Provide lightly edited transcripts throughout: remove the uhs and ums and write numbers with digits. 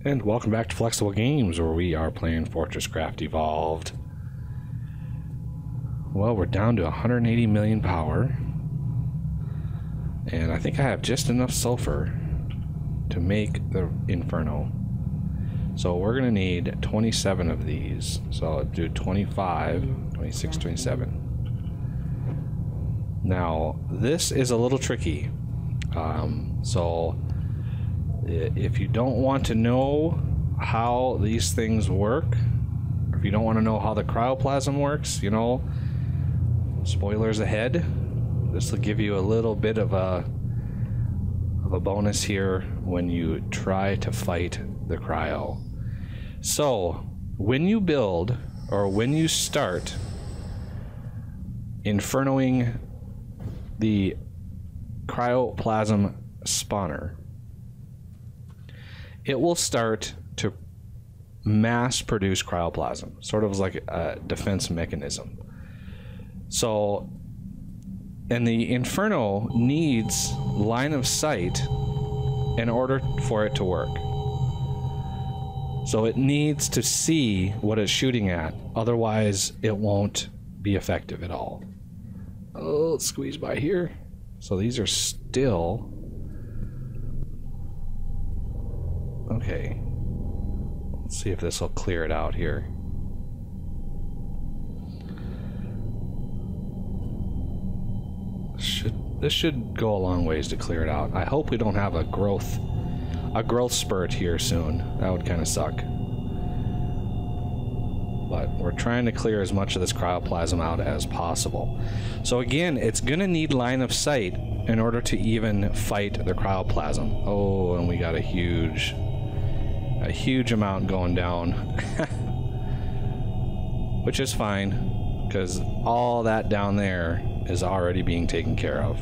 And welcome back to Flexible Games, where we are playing FortressCraft Evolved. Well, we're down to 180 million power. And I think I have just enough sulfur to make the Inferno. So we're going to need 27 of these. So I'll do 25, 26, 27. Now, this is a little tricky. So if you don't want to know how these things work, or if you don't want to know how the cryoplasm works, you know, spoilers ahead, this will give you a little bit of a bonus here when you try to fight the cryo. So when you build, or when you start infernoing the cryoplasm spawner, it will start to mass produce cryoplasm, sort of like a defense mechanism. So, and the Inferno needs line of sight in order for it to work. So it needs to see what it's shooting at, otherwise it won't be effective at all. Oh, let's squeeze by here. So these are still... Okay, let's see if this will clear it out here. This should go a long ways to clear it out. I hope we don't have a growth spurt here soon. That would kind of suck. But we're trying to clear as much of this cryoplasm out as possible. So again, it's gonna need line of sight in order to even fight the cryoplasm. Oh, and we got a huge amount going down. Which is fine, because all that down there is already being taken care of.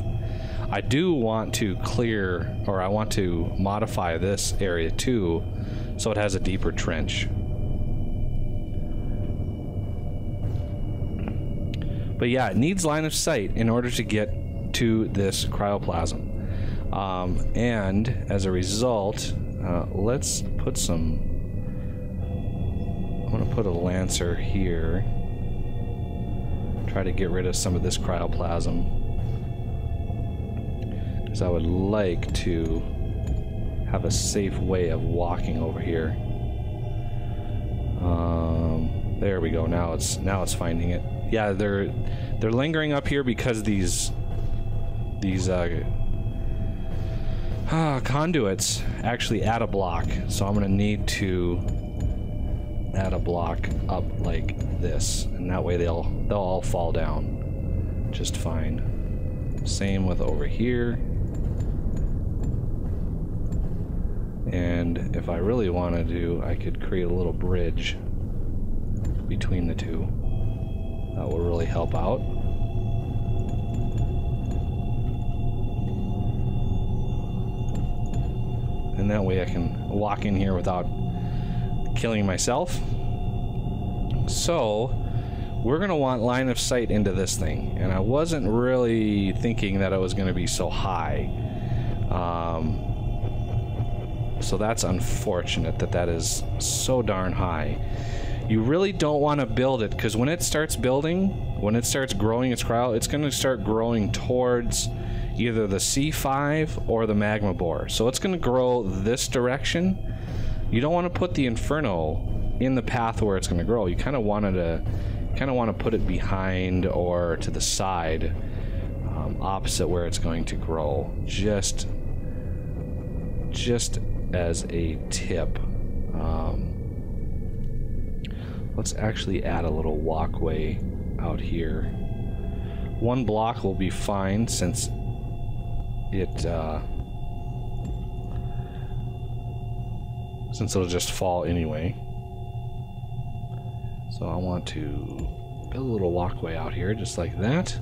I do want to clear, or I want to modify this area too, so it has a deeper trench. But yeah, it needs line of sight in order to get to this cryoplasm. And as a result, let's put some... I'm going to put a Lancer here. Try to get rid of some of this cryoplasm. Because I would like to have a safe way of walking over here. There we go. Now it's finding it. Yeah, they're lingering up here because these conduits actually add a block. So I'm gonna need to add a block up like this, and that way they'll all fall down just fine. Same with over here. And if I really want to I could create a little bridge between the two. That will really help out. And that way I can walk in here without killing myself. So we're gonna want line of sight into this thing, and I wasn't really thinking that it was gonna be so high. So that's unfortunate that is so darn high. You really don't want to build it, because when it starts building, when it starts growing its cryo, it's going to start growing towards either the C5 or the magma bore. So it's going to grow this direction. You don't want to put the Inferno in the path where it's going to grow. You kind of want to put it behind or to the side, opposite where it's going to grow. Just as a tip. Let's actually add a little walkway out here. One block will be fine, since it'll just fall anyway. So I want to build a little walkway out here, just like that.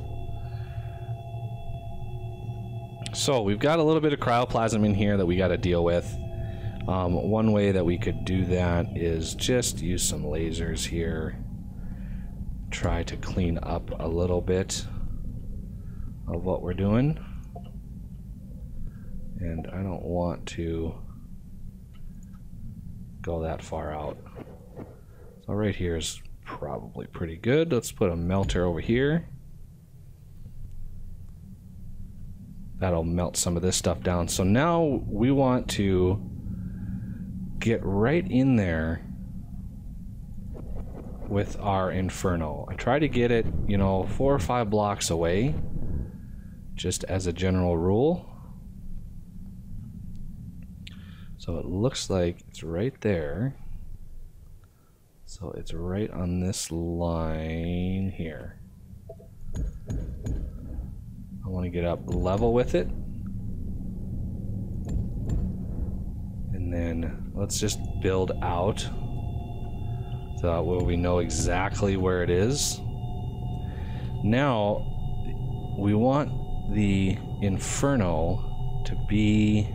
So we've got a little bit of cryoplasm in here that we got to deal with. One way that we could do that is just use some lasers here. Try to clean up a little bit of what we're doing. And I don't want to go that far out. So right here is probably pretty good. Let's put a melter over here. That'll melt some of this stuff down. So now we want to get right in there with our Inferno. I try to get it, you know, 4 or 5 blocks away, just as a general rule. So it looks like it's right there. So it's right on this line here. I want to get up level with it. And then let's just build out so that way we know exactly where it is. Now we want the Inferno to be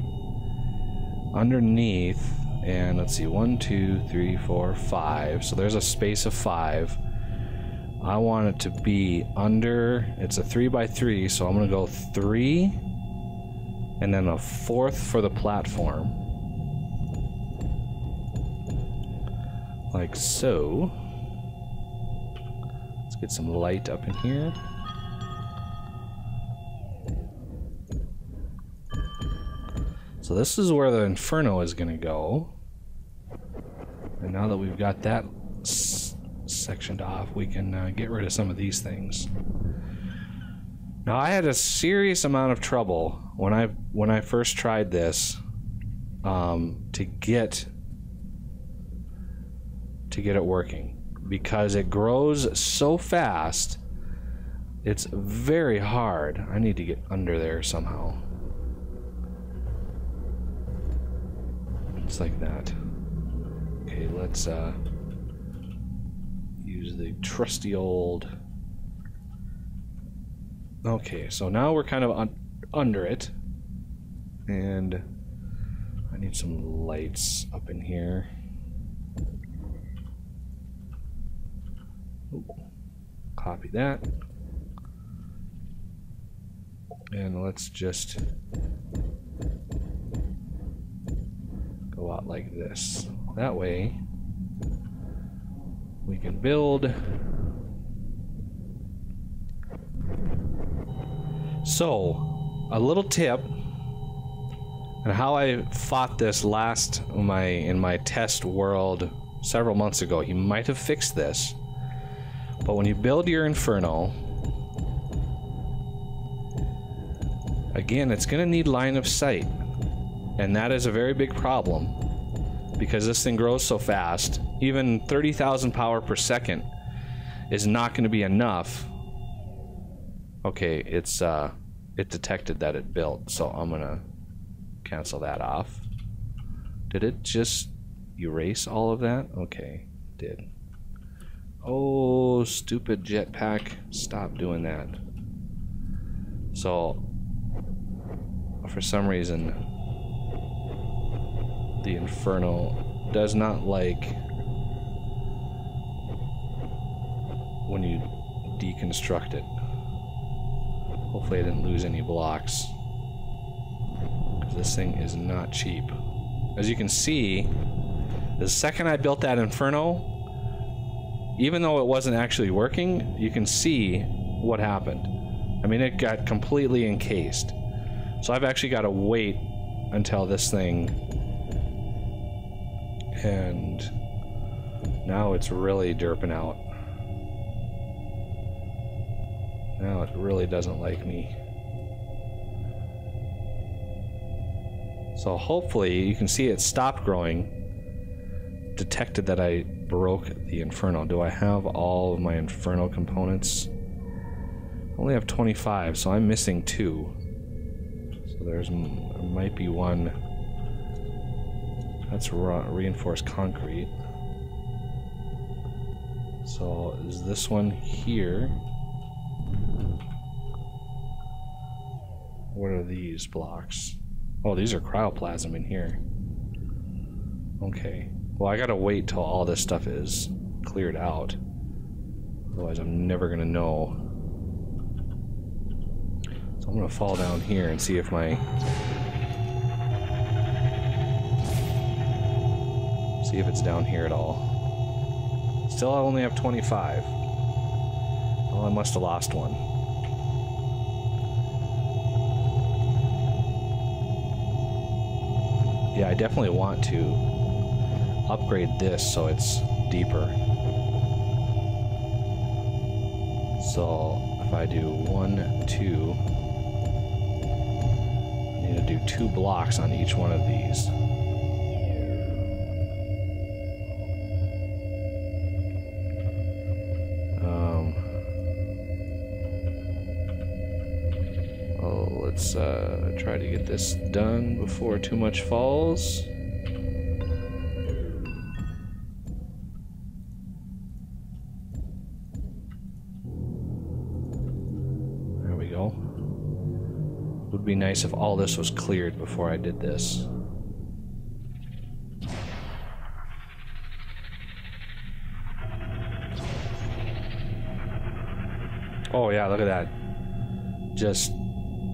underneath, and let's see, 1, 2, 3, 4, 5. So there's a space of 5. I want it to be under, it's a 3 by 3, so I'm gonna go 3 and then a 4th for the platform. Like so. Let's get some light up in here. So this is where the Inferno is gonna go. And now that we've got that sectioned off, we can get rid of some of these things. Now I had a serious amount of trouble when I first tried this to get it working, because it grows so fast. It's very hard. I need to get under there somehow. It's like that. Okay, let's use the trusty old. Okay, so now we're kind of under it, and I need some lights up in here. Ooh, copy that, and let's just go out like this. That way we can build. So, a little tip and how I fought this last in my test world several months ago. He might have fixed this, but when you build your Inferno, again, it's going to need line of sight, and that is a very big problem because this thing grows so fast. Even 30,000 power per second is not going to be enough. Okay, it detected that it built, so I'm gonna cancel that off. Did it just erase all of that? Okay, it did. Oh, stupid jetpack, stop doing that. So, for some reason, the Inferno does not like when you deconstruct it. Hopefully I didn't lose any blocks, because this thing is not cheap. As you can see, the second I built that Inferno, even though it wasn't actually working, you can see what happened. I mean, it got completely encased. So I've actually got to wait until this thing, and now it's really derping out. Now it really doesn't like me. So hopefully you can see it stopped growing. Detected that I broke the Inferno. Do I have all of my Inferno components? I only have 25, so I'm missing 2. So there might be one. That's reinforced concrete. So is this one here? What are these blocks? Oh, these are cryoplasm in here. Okay. Well, I gotta wait till all this stuff is cleared out. Otherwise, I'm never gonna know. So I'm gonna fall down here and see if my See if it's down here at all. Still, I only have 25. Well, I must have lost one. Yeah, I definitely want to upgrade this so it's deeper. So if I do 1, 2, I need to do 2 blocks on each one of these. Let's try to get this done before too much falls. There we go. Would be nice if all this was cleared before I did this. Oh yeah, look at that. Just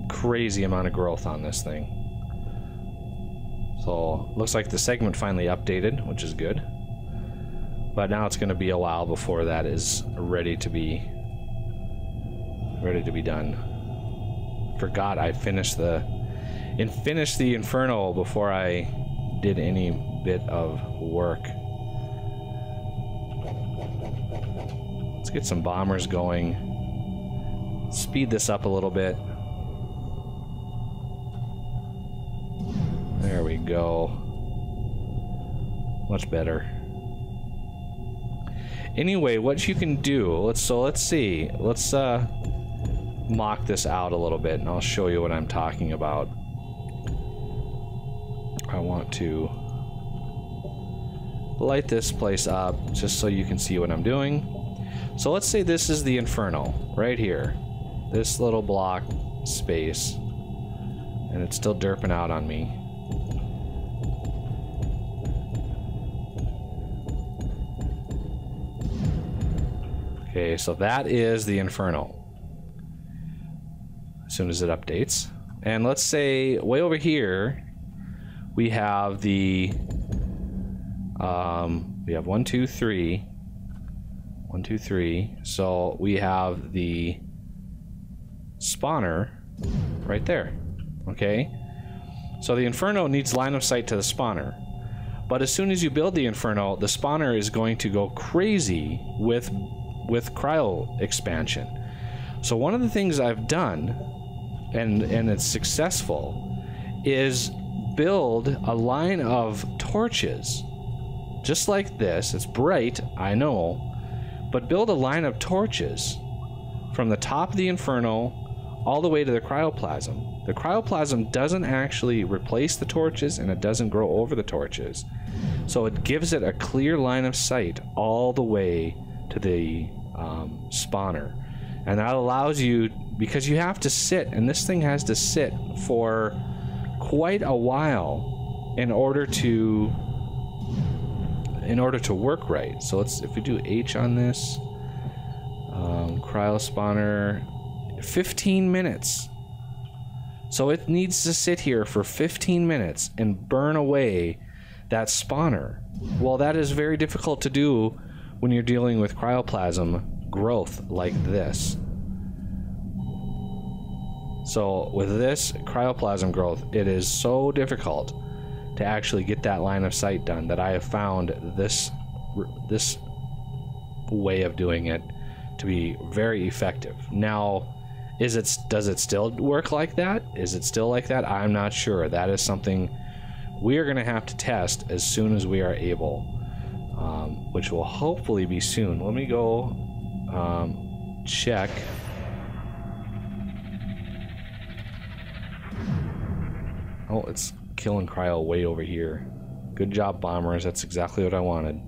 crazy amount of growth on this thing. So looks like the segment finally updated, which is good. But now it's going to be a while before that is ready to be done. Forgot I finished the Inferno before I did any bit of work. Let's get some bombers going. Speed this up a little bit. There we go. Much better. Anyway, what you can do, let's see. Let's mock this out a little bit and I'll show you what I'm talking about. I want to light this place up just so you can see what I'm doing. So let's say this is the Inferno right here. This little block space. And it's still derping out on me. Okay, so that is the Inferno. As soon as it updates. And let's say way over here we have the we have 1, 2, 3. 1, 2, 3. So we have the spawner right there. Okay? So the Inferno needs line of sight to the spawner. But as soon as you build the Inferno, the spawner is going to go crazy with cryo expansion. So one of the things I've done, and it's successful, is build a line of torches just like this. It's bright, I know, but build a line of torches from the top of the Inferno all the way to the cryoplasm. The cryoplasm doesn't actually replace the torches and it doesn't grow over the torches, so it gives it a clear line of sight all the way to the spawner. And that allows you, because you have to sit, and this thing has to sit for quite a while in order to work right. So if we do H on this, cryo spawner, 15 minutes. So it needs to sit here for 15 minutes and burn away that spawner. Well, that is very difficult to do when you're dealing with cryoplasm growth like this. So with this cryoplasm growth, it is so difficult to actually get that line of sight done that I have found this way of doing it to be very effective. Now, does it still work like that? Is it still like that? I'm not sure. That is something we are going to have to test as soon as we are able, which will hopefully be soon. Let me go check. Oh, it's killing cryo way over here. Good job, bombers. That's exactly what I wanted.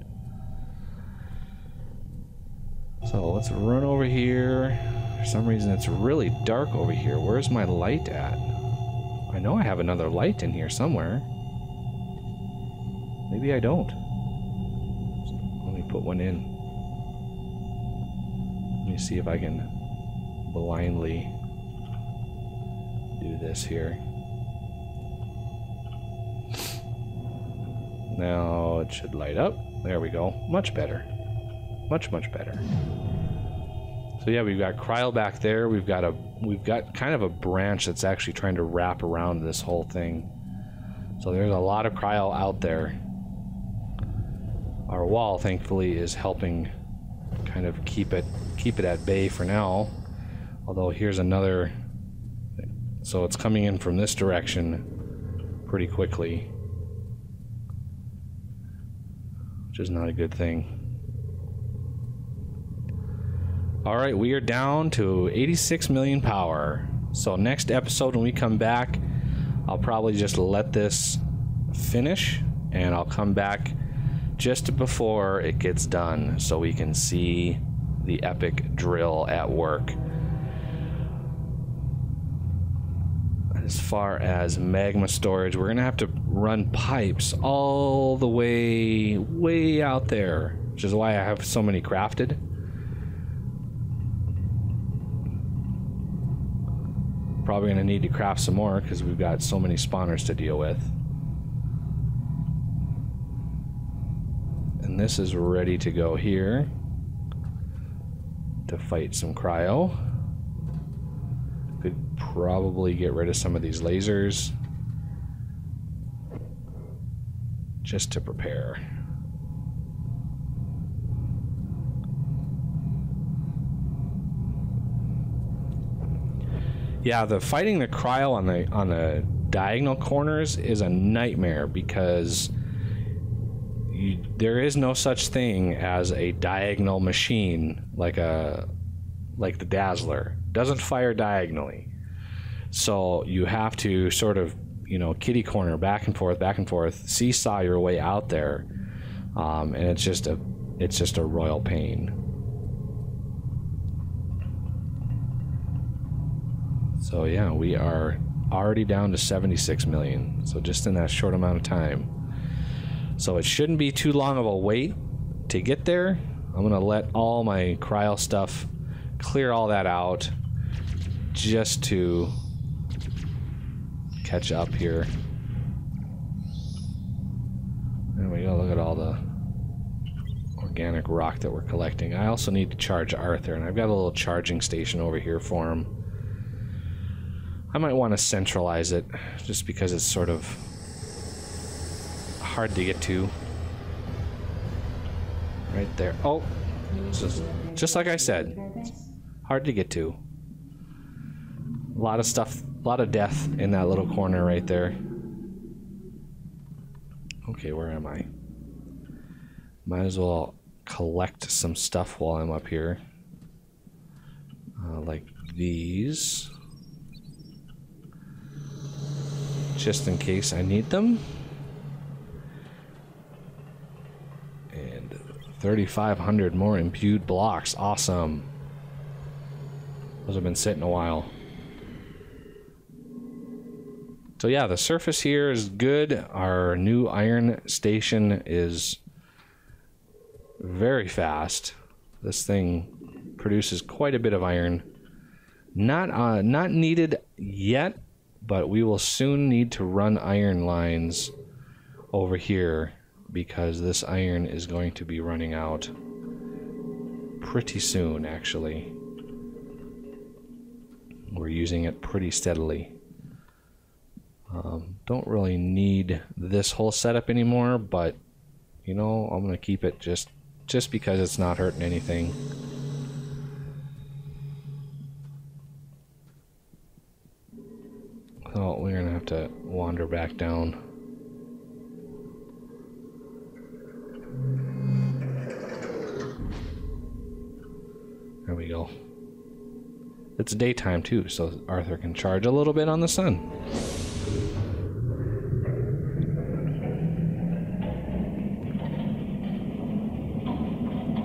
So let's run over here. For some reason it's really dark over here. Where's my light at? I know I have another light in here somewhere. Maybe I don't. Let me put one in. Let me see if I can blindly do this here. Now it should light up. There we go. Much better. Much better. So yeah, we've got cryo back there. We've got kind of a branch that's actually trying to wrap around this whole thing. So there's a lot of cryo out there. Our wall, thankfully, is helping kind of keep it at bay for now. Although here's another. So it's coming in from this direction pretty quickly, which is not a good thing. Alright, we are down to 86 million power. So next episode when we come back, I'll probably just let this finish, and I'll come back just before it gets done so we can see the epic drill at work. As far as magma storage, we're gonna have to run pipes all the way out there, which is why I have so many crafted. Probably gonna need to craft some more because we've got so many spawners to deal with. And this is ready to go here to fight some cryo. Could probably get rid of some of these lasers just to prepare. Yeah, fighting the cryo on the diagonal corners is a nightmare because there is no such thing as a diagonal machine like the Dazzler. Doesn't fire diagonally. So you have to sort of, you know, kitty corner back and forth, seesaw your way out there. And it's just a royal pain. So yeah, we are already down to 76 million. So just in that short amount of time. So it shouldn't be too long of a wait to get there. I'm gonna let all my cryo stuff clear all that out just to catch up here. There we go, look at all the organic rock that we're collecting. I also need to charge Arthur, and I've got a little charging station over here for him. I might want to centralize it just because it's sort of hard to get to. Right there. Oh, just like I said, hard to get to. A lot of stuff, a lot of death in that little corner right there. Okay, where am I? Might as well collect some stuff while I'm up here. Like these. Just in case I need them. And 3,500 more imbued blocks. Awesome. Those have been sitting a while. So yeah, the surface here is good. Our new iron station is very fast. This thing produces quite a bit of iron. Not needed yet, but we will soon need to run iron lines over here because this iron is going to be running out pretty soon, actually. We're using it pretty steadily. Don't really need this whole setup anymore, but you know, I'm gonna keep it just because it's not hurting anything. Oh, we're gonna have to wander back down. There we go. It's daytime too, so Arthur can charge a little bit on the sun.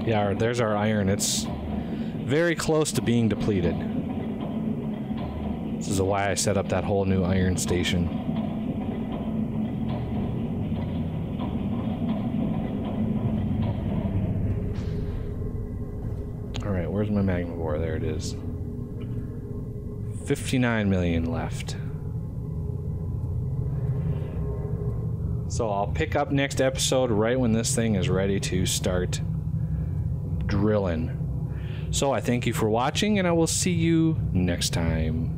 Yeah, there's our iron. It's very close to being depleted. This is why I set up that whole new iron station. Alright, where's my magma ore? There it is. 59 million left. So I'll pick up next episode right when this thing is ready to start drilling. So I thank you for watching, and I will see you next time.